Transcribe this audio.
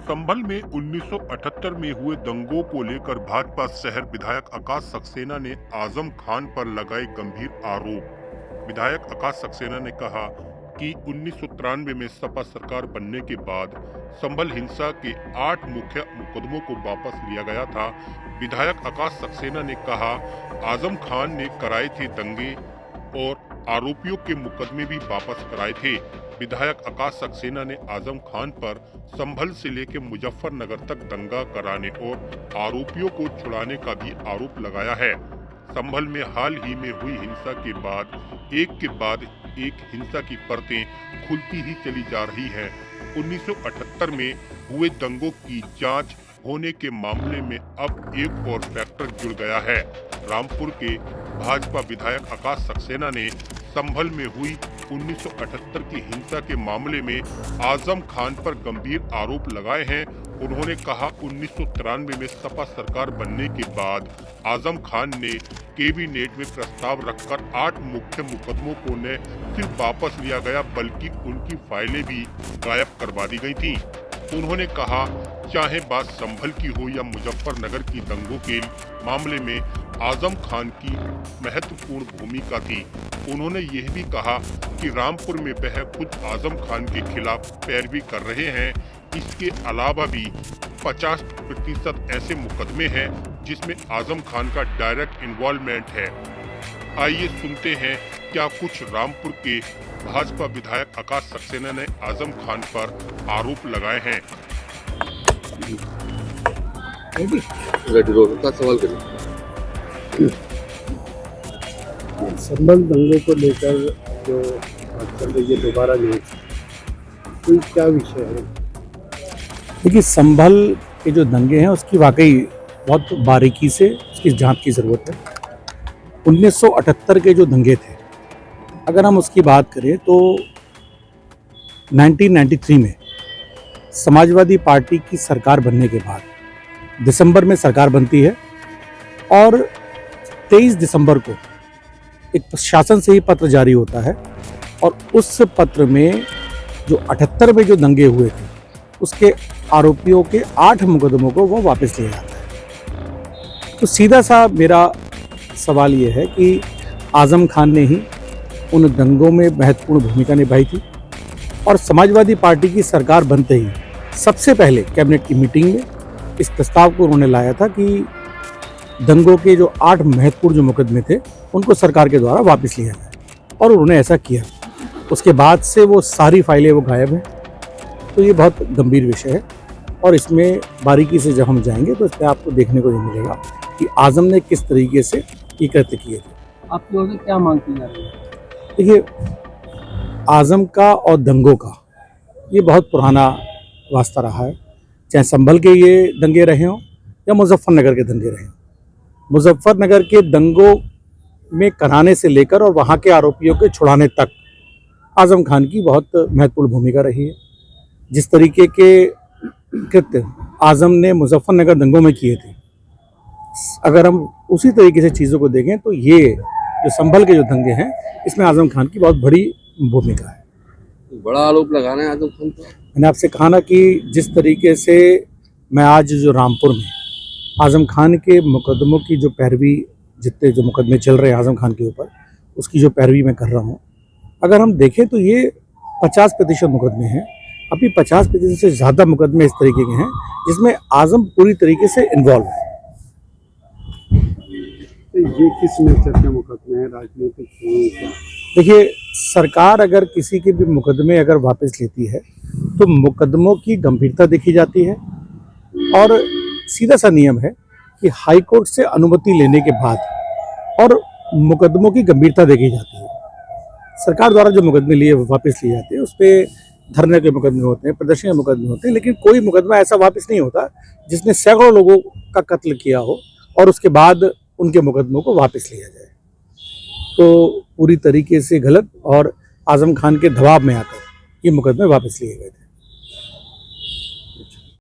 संभल में 1978 में हुए दंगों को लेकर भाजपा शहर विधायक आकाश सक्सेना ने आजम खान पर लगाए गंभीर आरोप। विधायक आकाश सक्सेना ने कहा कि 1993 में सपा सरकार बनने के बाद संभल हिंसा के 8 मुख्य मुकदमों को वापस लिया गया था। विधायक आकाश सक्सेना ने कहा, आजम खान ने कराए थे दंगे और आरोपियों के मुकदमे भी वापस कराए थे। विधायक आकाश सक्सेना ने आजम खान पर संभल से लेकर मुजफ्फरनगर तक दंगा कराने और आरोपियों को छुड़ाने का भी आरोप लगाया है। संभल में हाल ही में हुई हिंसा के बाद एक हिंसा की परतें खुलती ही चली जा रही हैं। 1978 में हुए दंगों की जांच होने के मामले में अब एक और फैक्टर जुड़ गया है। रामपुर के भाजपा विधायक आकाश सक्सेना ने संभल में हुई 1978 की हिंसा के मामले में आजम खान पर गंभीर आरोप लगाए हैं। उन्होंने कहा, 1993 में सपा सरकार बनने के बाद आजम खान ने कैबिनेट में प्रस्ताव रखकर 8 मुख्य मुकदमों को न सिर्फ वापस लिया गया बल्कि उनकी फाइलें भी गायब करवा दी गई थीं। उन्होंने कहा, चाहे बात संभल की हो या मुजफ्फरनगर की दंगों के मामले में आजम खान की महत्वपूर्ण भूमिका थी। उन्होंने यह भी कहा कि रामपुर में वह खुद आजम खान के खिलाफ पैरवी कर रहे हैं। इसके अलावा भी 50% ऐसे मुकदमे हैं जिसमें आजम खान का डायरेक्ट इन्वॉल्वमेंट है। आइए सुनते हैं क्या कुछ रामपुर के भाजपा विधायक आकाश सक्सेना ने आजम खान पर आरोप लगाए हैं। सवाल करिए। संभल दंगों को लेकर जो चल रही है दोबारा जांच, तो क्या विषय है? देखिए, संभल के जो दंगे हैं उसकी वाकई बहुत बारीकी से उसकी जांच की ज़रूरत है। 1978 के जो दंगे थे, अगर हम उसकी बात करें तो 1993 में समाजवादी पार्टी की सरकार बनने के बाद दिसंबर में सरकार बनती है और 23 दिसंबर को एक शासन से ही पत्र जारी होता है और उस पत्र में जो 78 में जो दंगे हुए थे उसके आरोपियों के 8 मुकदमों को वो वापस लिया जाता है। तो सीधा सा मेरा सवाल ये है कि आजम खान ने ही उन दंगों में महत्वपूर्ण भूमिका निभाई थी और समाजवादी पार्टी की सरकार बनते ही सबसे पहले कैबिनेट की मीटिंग में इस प्रस्ताव को उन्होंने लाया था कि दंगों के जो 8 महत्वपूर्ण जो मुकदमे थे उनको सरकार के द्वारा वापस लिया जाए और उन्होंने ऐसा किया। उसके बाद से वो सारी फाइलें वो गायब हैं। तो ये बहुत गंभीर विषय है और इसमें बारीकी से जब हम जाएंगे तो इस पर आपको देखने को नहीं मिलेगा कि आजम ने किस तरीके से ये कृत्य किए थे। आप लोगों से क्या मांग की जा रही है? देखिए, आजम का और दंगों का ये बहुत पुराना वास्ता रहा है, चाहे संभल के ये दंगे रहे हों या मुजफ्फरनगर के दंगे रहे हों। मुजफ्फरनगर के दंगों में कराने से लेकर और वहाँ के आरोपियों के छुड़ाने तक आजम खान की बहुत महत्वपूर्ण भूमिका रही है। जिस तरीके के कृत्य आजम ने मुजफ्फरनगर दंगों में किए थे, अगर हम उसी तरीके से चीज़ों को देखें तो ये जो संभल के जो दंगे हैं इसमें आजम खान की बहुत बड़ी भूमिका है। बड़ा आरोप लगा रहे हैं आजम खान पर। मैंने आपसे कहा ना कि जिस तरीके से मैं आज जो रामपुर में आजम खान के मुकदमों की जो पैरवी, जितने जो मुकदमे चल रहे हैं आजम खान के ऊपर, उसकी जो पैरवी मैं कर रहा हूँ, अगर हम देखें तो ये 50% मुकदमे हैं। अभी 50% से ज़्यादा मुकदमे इस तरीके के हैं जिसमें आजम पूरी तरीके से इन्वॉल्व है। तो ये किस नेचर के मुकदमे हैं, राजनीतिक हैं क्या? देखिए, सरकार अगर किसी के भी मुकदमे अगर वापस लेती है तो मुकदमों की गंभीरता देखी जाती है और सीधा सा नियम है कि हाई कोर्ट से अनुमति लेने के बाद और मुकदमों की गंभीरता देखी जाती है। सरकार द्वारा जो मुकदमे लिए वापस लिए जाते हैं उस पर धरने के मुकदमे होते हैं, प्रदर्शन के मुकदमे होते हैं, लेकिन कोई मुकदमा ऐसा वापस नहीं होता जिसने सैकड़ों लोगों का कत्ल किया हो और उसके बाद उनके मुकदमों को वापस लिया जाए। तो पूरी तरीके से गलत और आजम खान के दबाव में आकर ये मुकदमे वापस लिए गए थे।